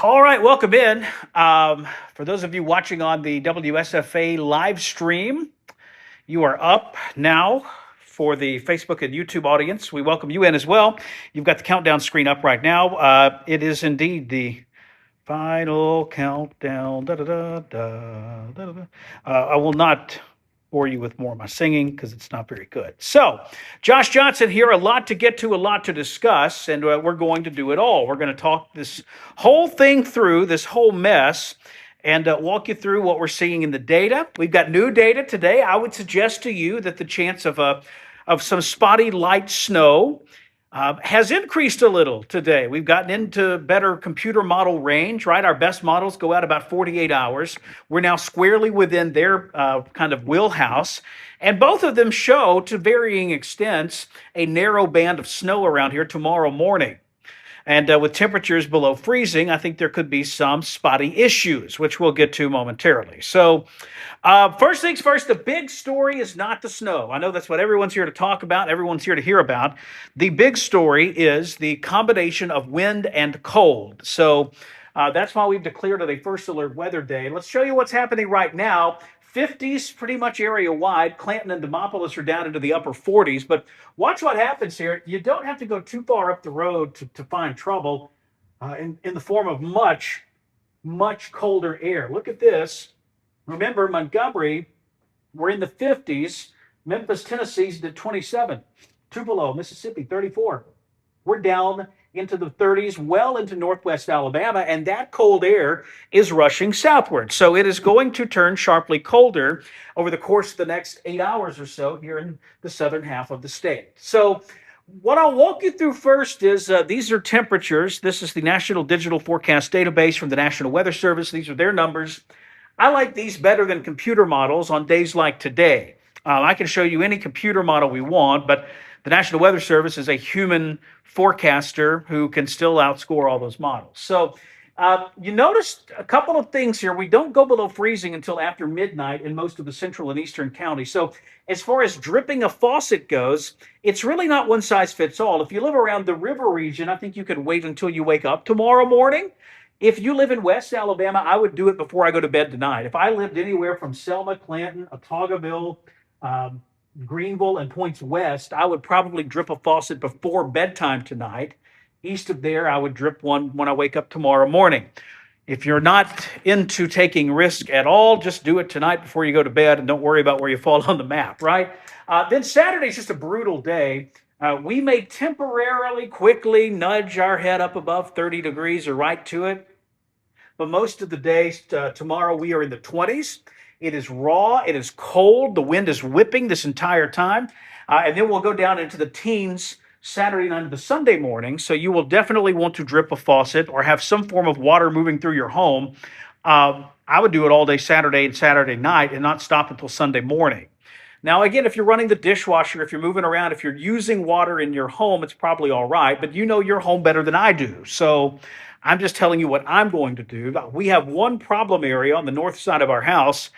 All right, welcome in. For those of you watching on the WSFA live stream, you are up now for the Facebook and YouTube audience. We welcome you in as well. You've got the countdown screen up right now. It is indeed the final countdown. Da, da, da, da, da, da. I will not bore you with more of my singing because it's not very good. So, Josh Johnson here, a lot to get to, a lot to discuss, and we're going to do it all. We're going to talk this whole thing through, this whole mess, and walk you through what we're seeing in the data. We've got new data today. I would suggest to you that the chance of some spotty light snow has increased a little today. We've gotten into better computer model range, right? Our best models go out about 48 hours. We're now squarely within their kind of wheelhouse. And both of them show, to varying extents, a narrow band of snow around here tomorrow morning. And with temperatures below freezing, I think there could be some spotty issues, which we'll get to momentarily. So first things first, the big story is not the snow. I know that's what everyone's here to talk about, everyone's here to hear about. The big story is the combination of wind and cold. So that's why we've declared it a first alert weather day. Let's show you what's happening right now. 50s pretty much area-wide. Clanton and Demopolis are down into the upper 40s. But watch what happens here. You don't have to go too far up the road to find trouble in the form of much, much colder air. Look at this. Remember, Montgomery, we're in the 50s. Memphis, Tennessee's at 27. Tupelo, Mississippi, 34. We're down into the 30s, well into northwest Alabama, and that cold air is rushing southward. So it is going to turn sharply colder over the course of the next 8 hours or so here in the southern half of the state. So what I'll walk you through first is these are temperatures. This is the National Digital Forecast Database from the National Weather Service. These are their numbers. I like these better than computer models on days like today. I can show you any computer model we want, but the National Weather Service is a human forecaster who can still outscore all those models. So you notice a couple of things here. We don't go below freezing until after midnight in most of the central and eastern counties. So as far as dripping a faucet goes, it's really not one size fits all. If you live around the river region, I think you could wait until you wake up tomorrow morning. If you live in West Alabama, I would do it before I go to bed tonight. If I lived anywhere from Selma, Clanton, Otaugaville, Greenville, and points west, I would probably drip a faucet before bedtime tonight. East of there, I would drip one when I wake up tomorrow morning. If you're not into taking risk at all, just do it tonight before you go to bed and don't worry about where you fall on the map, right? Then Saturday's just a brutal day. We may temporarily, quickly nudge our head up above 30 degrees or right to it. But most of the days tomorrow, we are in the 20s. It is raw. It is cold. The wind is whipping this entire time. And then we'll go down into the teens Saturday night into Sunday morning. So you will definitely want to drip a faucet or have some form of water moving through your home. I would do it all day Saturday and Saturday night and not stop until Sunday morning. Now, again, if you're running the dishwasher, if you're moving around, if you're using water in your home, it's probably all right. But you know your home better than I do. So I'm just telling you what I'm going to do. We have one problem area on the north side of our house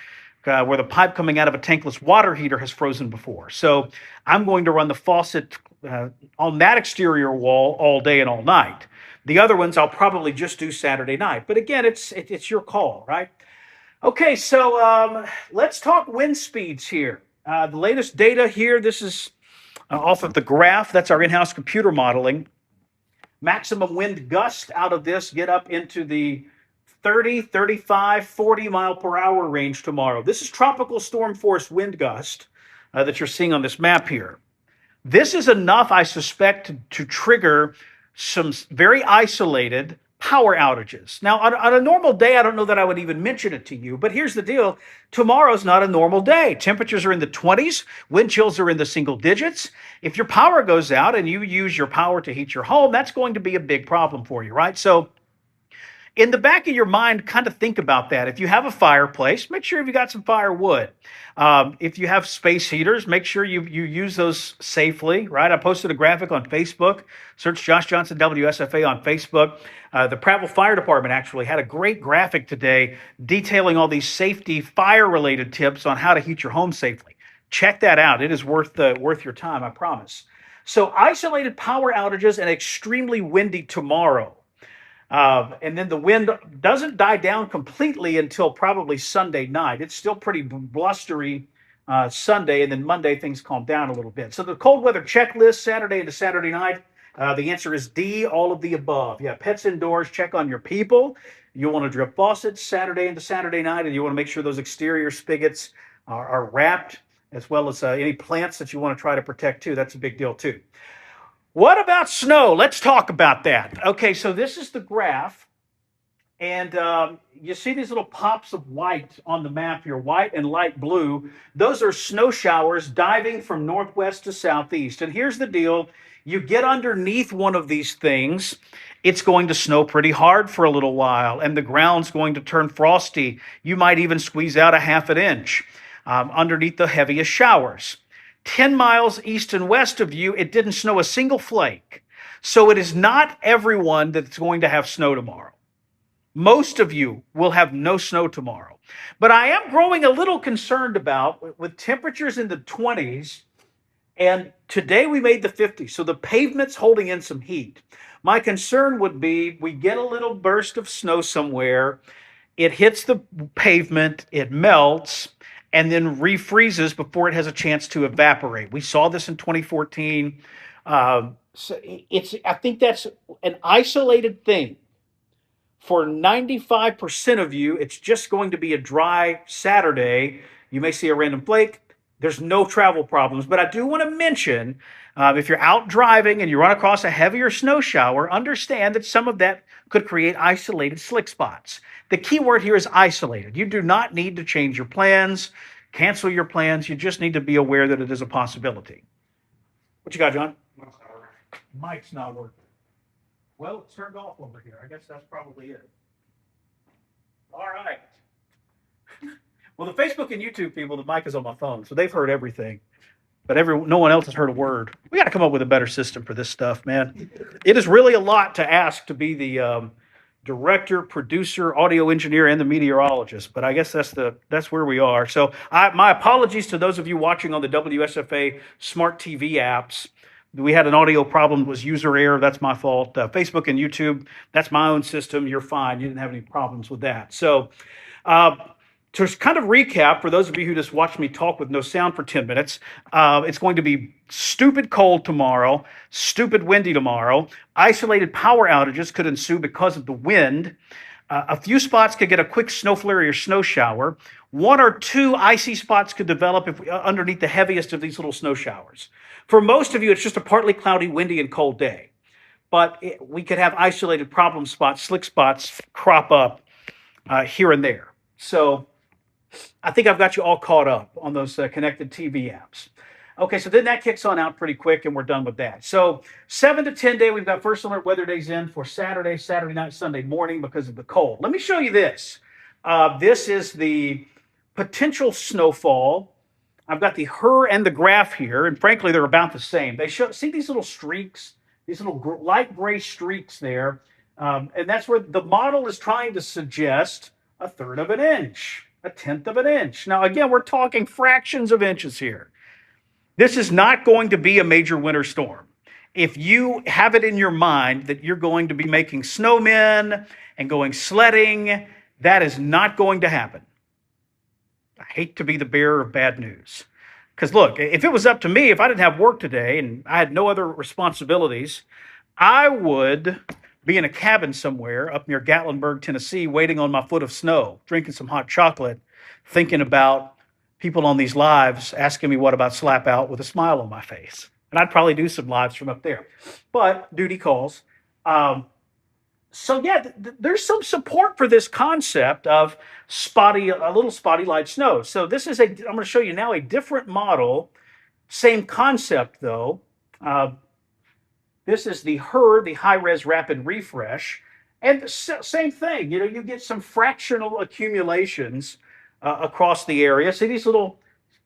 where the pipe coming out of a tankless water heater has frozen before. So I'm going to run the faucet on that exterior wall all day and all night. The other ones I'll probably just do Saturday night. But again, it's your call, right? Okay, so let's talk wind speeds here. The latest data here, this is off of the graph. That's our in-house computer modeling. Maximum wind gust out of this get up into the 30, 35, 40 mile per hour range tomorrow. This is tropical storm force wind gust that you're seeing on this map here. This is enough, I suspect, to trigger some very isolated power outages. Now, on a normal day, I don't know that I would even mention it to you, but here's the deal. Tomorrow's not a normal day. Temperatures are in the 20s. Wind chills are in the single digits. If your power goes out and you use your power to heat your home, that's going to be a big problem for you, right? So in the back of your mind, kind of think about that. If you have a fireplace, make sure you got some firewood. If you have space heaters, make sure you use those safely, right? I posted a graphic on Facebook. Search Josh Johnson WSFA on Facebook. The Prattville Fire Department actually had a great graphic today detailing all these safety fire-related tips on how to heat your home safely. Check that out. It is worth your time, I promise. So isolated power outages and extremely windy tomorrow. And then the wind doesn't die down completely until probably Sunday night. It's still pretty blustery Sunday, and then Monday things calm down a little bit. So the cold weather checklist Saturday into Saturday night, the answer is D, all of the above. Yeah, pets indoors, check on your people. You want to drip faucets Saturday into Saturday night, and you want to make sure those exterior spigots are wrapped, as well as any plants that you want to try to protect too. That's a big deal too. What about snow? Let's talk about that. Okay, so this is the graph, and you see these little pops of white on the map here, white and light blue. Those are snow showers diving from northwest to southeast. And here's the deal. You get underneath one of these things, it's going to snow pretty hard for a little while, and the ground's going to turn frosty. You might even squeeze out a half an inch underneath the heaviest showers. 10 miles east and west of you, it didn't snow a single flake. So it is not everyone that's going to have snow tomorrow. Most of you will have no snow tomorrow. But I am growing a little concerned about with temperatures in the 20s, and today we made the 50s, so the pavement's holding in some heat. My concern would be we get a little burst of snow somewhere, it hits the pavement, it melts, and then refreezes before it has a chance to evaporate. We saw this in 2014. So I think that's an isolated thing. For 95% of you, it's just going to be a dry Saturday. You may see a random flake. There's no travel problems. But I do want to mention, if you're out driving and you run across a heavier snow shower, understand that some of that could create isolated slick spots. The key word here is isolated. You do not need to change your plans, cancel your plans. You just need to be aware that it is a possibility. What you got, John? Mic's not working. Well, it's turned off over here. I guess that's probably it. All right. Well, the Facebook and YouTube people, the mic is on my phone, so they've heard everything. But no one else has heard a word. We got to come up with a better system for this stuff, man. It is really a lot to ask to be the director, producer, audio engineer, and the meteorologist. But I guess that's where we are. So my apologies to those of you watching on the WSFA smart TV apps. We had an audio problem. It was user error. That's my fault. Facebook and YouTube, that's my own system. You're fine. You didn't have any problems with that. So to kind of recap, for those of you who just watched me talk with no sound for 10 minutes, it's going to be stupid cold tomorrow, stupid windy tomorrow. Isolated power outages could ensue because of the wind. A few spots could get a quick snow flurry or snow shower. One or two icy spots could develop underneath the heaviest of these little snow showers. For most of you, it's just a partly cloudy, windy, and cold day. But we could have isolated problem spots, slick spots crop up here and there. So I think I've got you all caught up on those connected TV apps. Okay, so then that kicks on out pretty quick, and we're done with that. So 7 to 10 day, we've got first alert weather days in for Saturday, Saturday night, Sunday morning because of the cold. Let me show you this. This is the potential snowfall. I've got the HER and the graph here, and frankly, they're about the same. See these little streaks, these little light gray streaks there, and that's where the model is trying to suggest a third of an inch, a tenth of an inch. Now, again, we're talking fractions of inches here. This is not going to be a major winter storm. If you have it in your mind that you're going to be making snowmen and going sledding, that is not going to happen. I hate to be the bearer of bad news. Because look, if it was up to me, if I didn't have work today and I had no other responsibilities, I would be in a cabin somewhere up near Gatlinburg, Tennessee, waiting on my foot of snow, drinking some hot chocolate, thinking about people on these lives asking me what about slap out with a smile on my face. And I'd probably do some lives from up there. But duty calls. So yeah, there's some support for this concept of a little spotty light snow. So this is I'm going to show you now a different model, same concept though. This is the HER, the high-res rapid refresh, and same thing. You know, you get some fractional accumulations across the area. See these little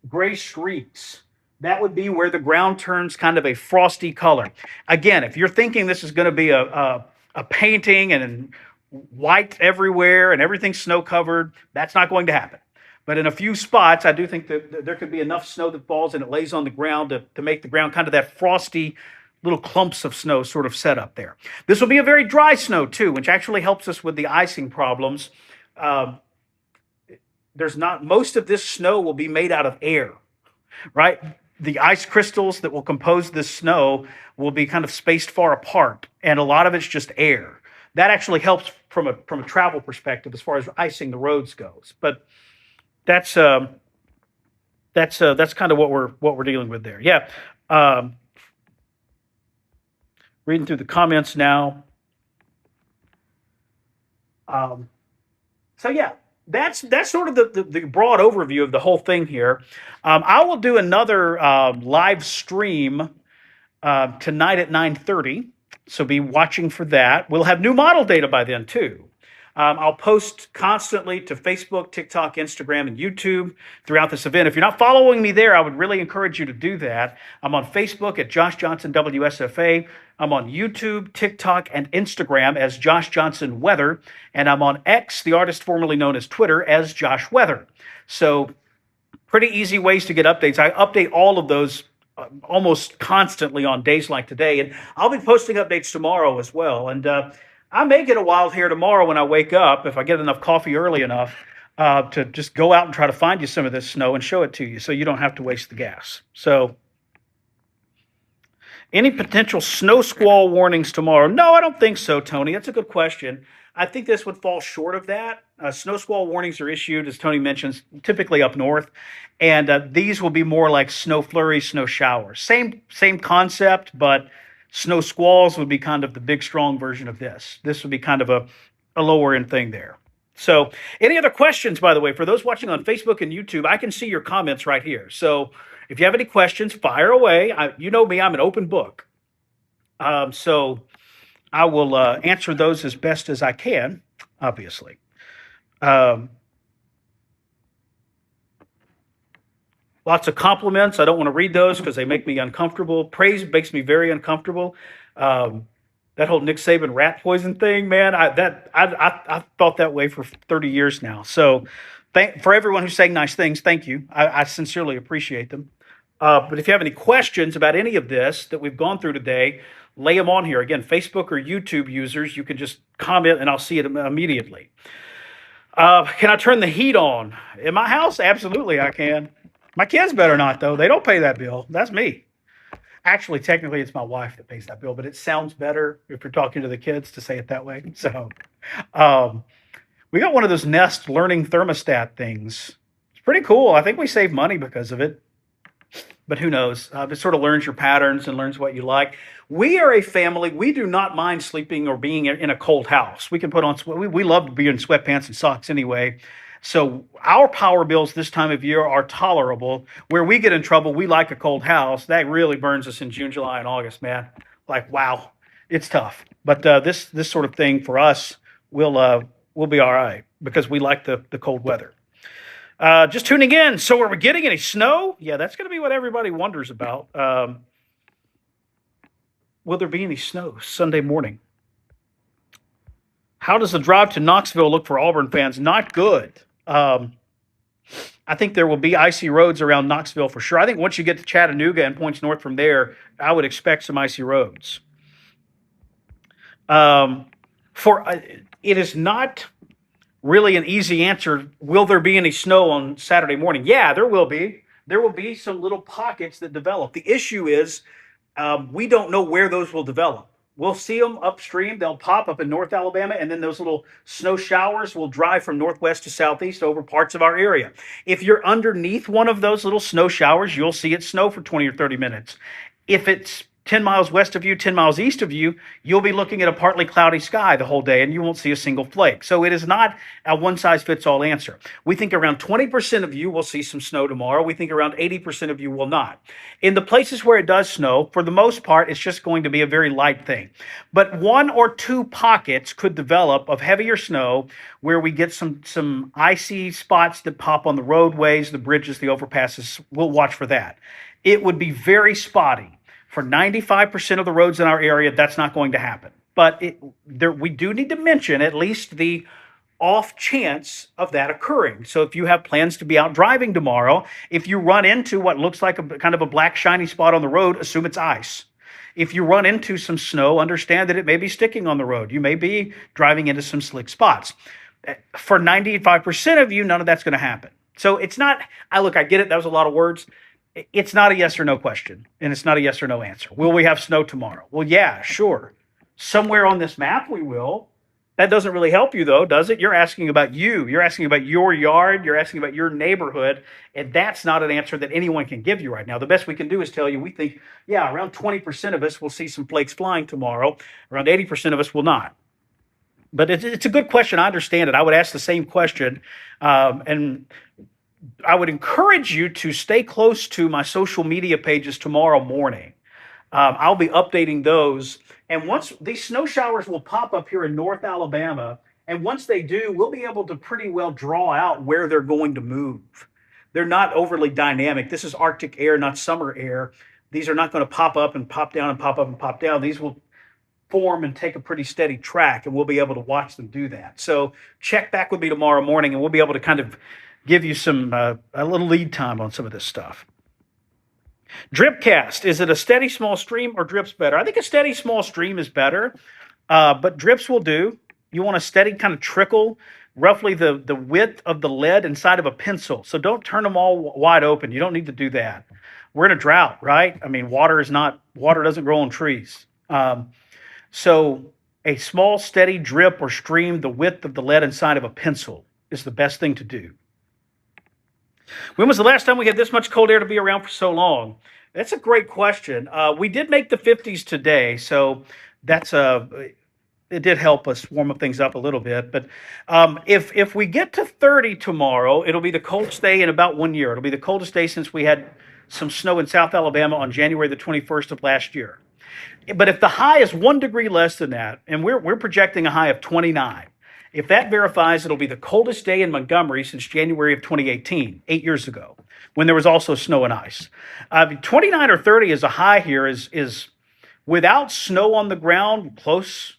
gray streaks? That would be where the ground turns kind of a frosty color. Again, if you're thinking this is going to be a painting and white everywhere and everything snow covered, that's not going to happen. But in a few spots, I do think that there could be enough snow that falls and it lays on the ground to make the ground kind of that frosty little clumps of snow sort of set up there. This will be a very dry snow too, which actually helps us with the icing problems. Um, there's not most of this snow will be made out of air, right? The ice crystals that will compose this snow will be kind of spaced far apart, and a lot of it's just air. That actually helps from a travel perspective as far as icing the roads goes. But that's that's kind of what we're dealing with there. Yeah. Um, Reading through the comments now. Um, so yeah, that's sort of the broad overview of the whole thing here. I will do another live stream tonight at 9:30. So be watching for that. We'll have new model data by then too. I'll post constantly to Facebook, TikTok, Instagram, and YouTube throughout this event. If you're not following me there, I would really encourage you to do that. I'm on Facebook at Josh Johnson WSFA. I'm on YouTube, TikTok, and Instagram as Josh Johnson Weather. And I'm on X, the artist formerly known as Twitter, as Josh Weather. So pretty easy ways to get updates. I update all of those almost constantly on days like today. And I'll be posting updates tomorrow as well. And I may get a wild hair tomorrow when I wake up, if I get enough coffee early enough, to just go out and try to find you some of this snow and show it to you so you don't have to waste the gas. So any potential snow squall warnings tomorrow? No, I don't think so, Tony. That's a good question. I think this would fall short of that. Snow squall warnings are issued, as Tony mentions, typically up north, and these will be more like snow flurries, snow showers. Same concept, but snow squalls would be kind of the big, strong version of this. This would be kind of a lower end thing there. So any other questions, by the way, for those watching on Facebook and YouTube, I can see your comments right here. So if you have any questions, fire away. You know me, I'm an open book. So I will answer those as best as I can, obviously. Lots of compliments. I don't want to read those because they make me uncomfortable. Praise makes me very uncomfortable. That whole Nick Saban rat poison thing, man, I felt that way for 30 years now. So for everyone who's saying nice things, thank you. I sincerely appreciate them. But if you have any questions about any of this that we've gone through today, lay them on here. Again, Facebook or YouTube users, you can just comment and I'll see it immediately. Can I turn the heat on? In my house? Absolutely, I can. My kids better not, though. They don't pay that bill. That's me. Actually, technically, it's my wife that pays that bill, but it sounds better if you're talking to the kids to say it that way. So we got one of those Nest learning thermostat things. It's pretty cool. I think we save money because of it. But who knows? It sort of learns your patterns and learns what you like. We are a family. We do not mind sleeping or being in a cold house. We can put on, we love to be in sweatpants and socks anyway. So our power bills this time of year are tolerable. Where we get in trouble, we like a cold house. That really burns us in June, July, and August, man. Like, wow, it's tough. But this sort of thing for us will be all right because we like the cold weather. Just tuning in. So are we getting any snow? Yeah, that's going to be what everybody wonders about. Will there be any snow Sunday morning? How does the drive to Knoxville look for Auburn fans? Not good. I think there will be icy roads around Knoxville for sure. I think once you get to Chattanooga and points north from there, I would expect some icy roads. It is not really an easy answer. Will there be any snow on Saturday morning? Yeah, there will be. There will be some little pockets that develop. The issue is we don't know where those will develop. We'll see them upstream. They'll pop up in North Alabama, and then those little snow showers will drive from northwest to southeast over parts of our area. If you're underneath one of those little snow showers, you'll see it snow for 20 or 30 minutes. If it's 10 miles west of you, 10 miles east of you, you'll be looking at a partly cloudy sky the whole day, and you won't see a single flake. So it is not a one-size-fits-all answer. We think around 20% of you will see some snow tomorrow. We think around 80% of you will not. In the places where it does snow, for the most part, it's just going to be a very light thing. But one or two pockets could develop of heavier snow where we get some icy spots that pop on the roadways, the bridges, the overpasses. We'll watch for that. It would be very spotty. For 95% of the roads in our area, that's not going to happen. But we do need to mention at least the off chance of that occurring. So if you have plans to be out driving tomorrow, if you run into what looks like a kind of a black shiny spot on the road, assume it's ice. If you run into some snow, understand that it may be sticking on the road. You may be driving into some slick spots. For 95% of you, none of that's going to happen. So it's not, I get it. That was a lot of words. It's not a yes or no question, and it's not a yes or no answer. Will we have snow tomorrow? Well, yeah, sure. Somewhere on this map we will. That doesn't really help you, though, does it? You're asking about you. You're asking about your yard. You're asking about your neighborhood. And that's not an answer that anyone can give you right now. The best we can do is tell you we think, yeah, around 20% of us will see some flakes flying tomorrow. Around 80% of us will not. But it's a good question. I understand it. I would ask the same question. And I would encourage you to stay close to my social media pages tomorrow morning. I'll be updating those. And once these snow showers will pop up here in North Alabama, and once they do, we'll be able to pretty well draw out where they're going to move. They're not overly dynamic. This is Arctic air, not summer air. These are not going to pop up and pop down and pop up and pop down. These will form and take a pretty steady track, and we'll be able to watch them do that. So check back with me tomorrow morning, and we'll be able to kind of give you some a little lead time on some of this stuff. Dripcast, is it a steady small stream or drips better? I think a steady small stream is better, but drips will do. You want a steady kind of trickle, roughly the width of the lead inside of a pencil. So don't turn them all wide open. You don't need to do that. We're in a drought, right? I mean, water doesn't grow on trees. So a small steady drip or stream the width of the lead inside of a pencil is the best thing to do. When was the last time we had this much cold air to be around for so long? That's a great question. We did make the 50s today, so it did help us warm up things up a little bit. But if we get to 30 tomorrow, it'll be the coldest day in about 1 year. It'll be the coldest day since we had some snow in South Alabama on January the 21st of last year. But if the high is 1 degree less than that, and we're projecting a high of 29, if that verifies, it'll be the coldest day in Montgomery since January of 2018, 8 years ago, when there was also snow and ice. 29 or 30 as a high here is without snow on the ground, close.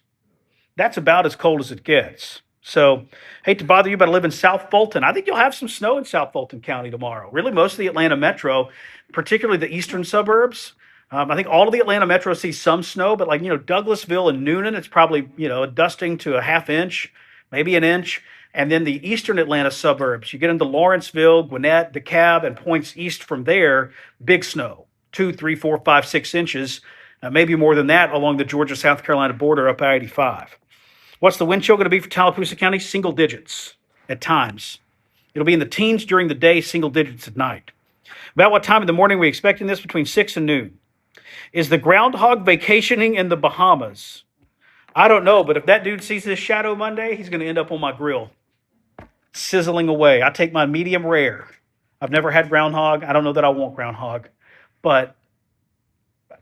That's about as cold as it gets. So, hate to bother you, but I live in South Fulton. I think you'll have some snow in South Fulton County tomorrow. Really, most of the Atlanta metro, particularly the eastern suburbs. I think all of the Atlanta metro sees some snow, but Douglasville and Noonan, it's probably, a dusting to a half inch, maybe an inch. And then the eastern Atlanta suburbs, you get into Lawrenceville, Gwinnett, DeKalb, and points east from there, big snow, 2, 3, 4, 5, 6 inches, maybe more than that along the Georgia-South Carolina border up I-85. What's the wind chill going to be for Tallapoosa County? Single digits at times. It'll be in the teens during the day, single digits at night. About what time in the morning are we expecting this? Between 6 and noon. Is the groundhog vacationing in the Bahamas? I don't know, but if that dude sees this shadow Monday, he's going to end up on my grill, sizzling away. I take my medium rare. I've never had groundhog. I don't know that I want groundhog, but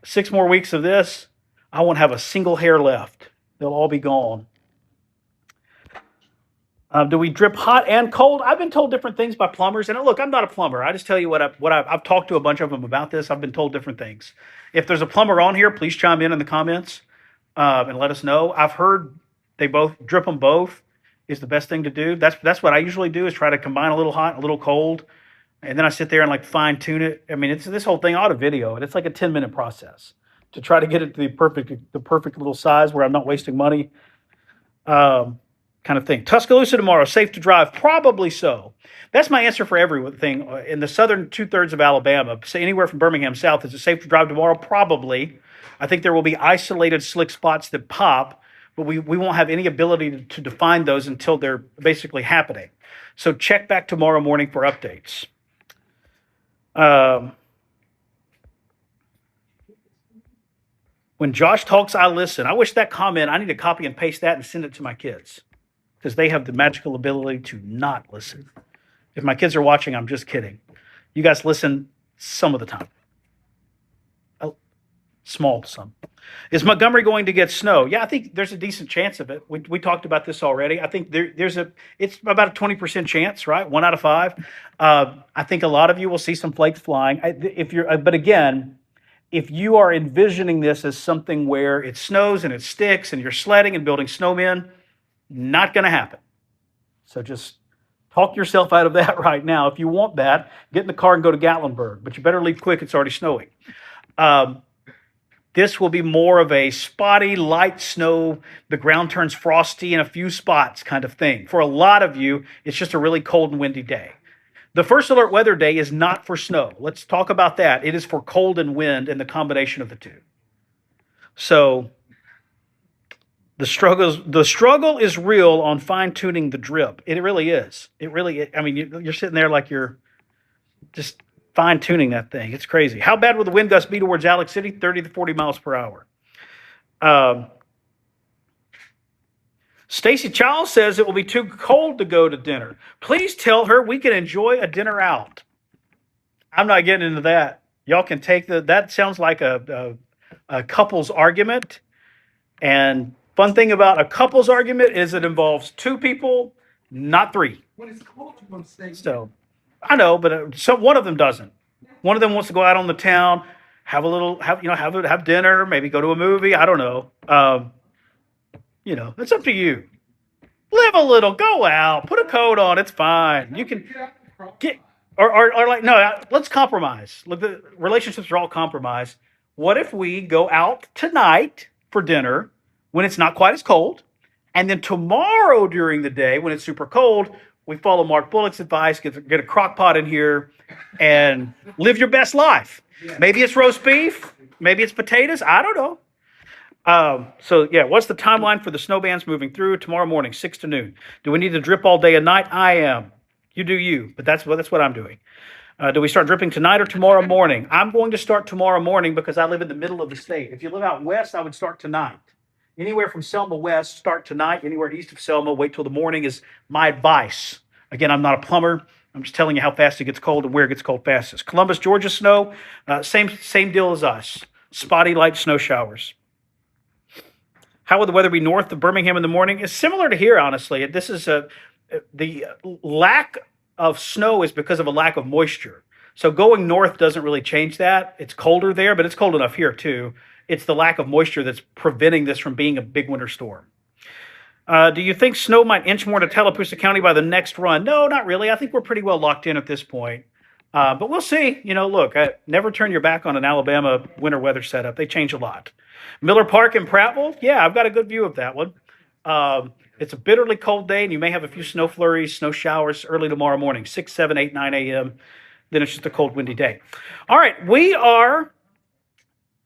6 more weeks of this, I won't have a single hair left. They'll all be gone. Do we drip hot and cold? I've been told different things by plumbers. And look, I'm not a plumber. I just tell you I've talked to a bunch of them about this. I've been told different things. If there's a plumber on here, please chime in the comments and let us know. I've heard they both drip them both is the best thing to do. That's what I usually do, is try to combine a little hot and a little cold. And then I sit there and fine tune it. I mean, it's this whole thing. I ought to video it. It's like a 10-minute process to try to get it to the perfect little size where I'm not wasting money. Kind of thing. Tuscaloosa tomorrow, safe to drive? Probably so. That's my answer for everything. In the southern 2/3 of Alabama, say anywhere from Birmingham south, is it safe to drive tomorrow? Probably. I think there will be isolated slick spots that pop, but we won't have any ability to define those until they're basically happening. So check back tomorrow morning for updates. When Josh talks, I listen. I wish that comment, I need to copy and paste that and send it to my kids, because they have the magical ability to not listen. If my kids are watching, I'm just kidding. You guys listen some of the time. Small some. Is Montgomery going to get snow? Yeah, I think there's a decent chance of it. We talked about this already. I think it's about a 20% chance, right? 1 out of 5. I think a lot of you will see some flakes flying. But again, if you are envisioning this as something where it snows and it sticks and you're sledding and building snowmen, not going to happen. So just talk yourself out of that right now. If you want that, get in the car and go to Gatlinburg. But you better leave quick. It's already snowing. This will be more of a spotty, light snow. The ground turns frosty in a few spots kind of thing. For a lot of you, it's just a really cold and windy day. The first alert weather day is not for snow. Let's talk about that. It is for cold and wind and the combination of the two. So the struggle is real on fine tuning the drip. It really is. I mean, you're sitting there like you're just fine tuning that thing. It's crazy. How bad will the wind gusts be towards Alex City? 30 to 40 miles per hour. Stacy Child says it will be too cold to go to dinner. Please tell her we can enjoy a dinner out. I'm not getting into that. Y'all can take that sounds like a couple's argument. And fun thing about a couple's argument is it involves two people, not three. When it's cold, you want to stay. So I know, but one of them doesn't. One of them wants to go out on the town, have dinner, maybe go to a movie. I don't know. It's up to you. Live a little, go out, put a coat on. It's fine. You can get or like no. Let's compromise. Look, the relationships are all compromise. What if we go out tonight for dinner when it's not quite as cold, and then tomorrow during the day when it's super cold, we follow Mark Bullock's advice, get a crock pot in here, and live your best life. Yeah. Maybe it's roast beef, maybe it's potatoes. I don't know. What's the timeline for the snow bands moving through? Tomorrow morning, 6 to noon. Do we need to drip all day and night? I am. You do you, but that's what I'm doing. Do we start dripping tonight or tomorrow morning? I'm going to start tomorrow morning because I live in the middle of the state. If you live out west, I would start tonight. Anywhere from Selma west, start tonight. Anywhere east of Selma, wait till the morning is my advice. Again, I'm not a plumber. I'm just telling you how fast it gets cold and where it gets cold fastest. Columbus, Georgia snow, same deal as us. Spotty light snow showers. How will the weather be north of Birmingham in the morning? It's similar to here, honestly. This is the lack of snow is because of a lack of moisture. So going north doesn't really change that. It's colder there, but it's cold enough here too. It's the lack of moisture that's preventing this from being a big winter storm. Do you think snow might inch more to Tallapoosa County by the next run? No, not really. I think we're pretty well locked in at this point. But we'll see. Look, never turn your back on an Alabama winter weather setup. They change a lot. Miller Park in Prattville, yeah, I've got a good view of that one. It's a bitterly cold day, and you may have a few snow flurries, snow showers early tomorrow morning, 6, 7, 8, 9 a.m. Then it's just a cold, windy day. All right, we are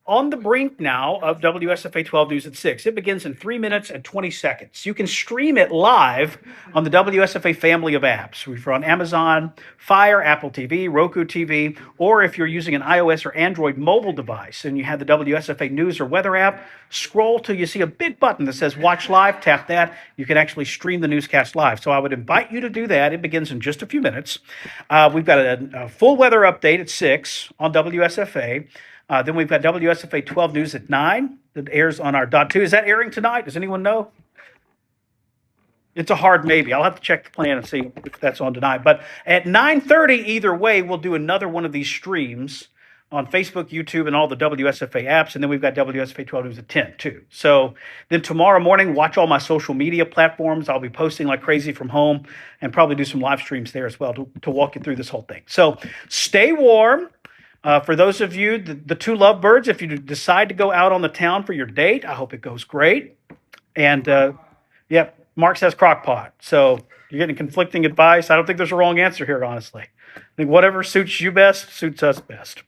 on the brink now of WSFA 12 News at 6. It begins in 3 minutes and 20 seconds. You can stream it live on the WSFA family of apps. We're on Amazon, Fire, Apple TV, Roku TV, or if you're using an iOS or Android mobile device and you have the WSFA News or Weather app, scroll till you see a big button that says Watch Live. Tap that. You can actually stream the newscast live. So I would invite you to do that. It begins in just a few minutes. We've got a full weather update at 6 on WSFA. Then we've got WSFA 12 News at 9 that airs on our .2. Is that airing tonight? Does anyone know? It's a hard maybe. I'll have to check the plan and see if that's on tonight. But at 9:30, either way, we'll do another one of these streams on Facebook, YouTube, and all the WSFA apps. And then we've got WSFA 12 News at 10, too. So then tomorrow morning, watch all my social media platforms. I'll be posting like crazy from home and probably do some live streams there as well to walk you through this whole thing. So stay warm. For those of you, the two lovebirds, if you decide to go out on the town for your date, I hope it goes great. And, Mark says crock pot. So you're getting conflicting advice. I don't think there's a wrong answer here, honestly. I think whatever suits you best suits us best.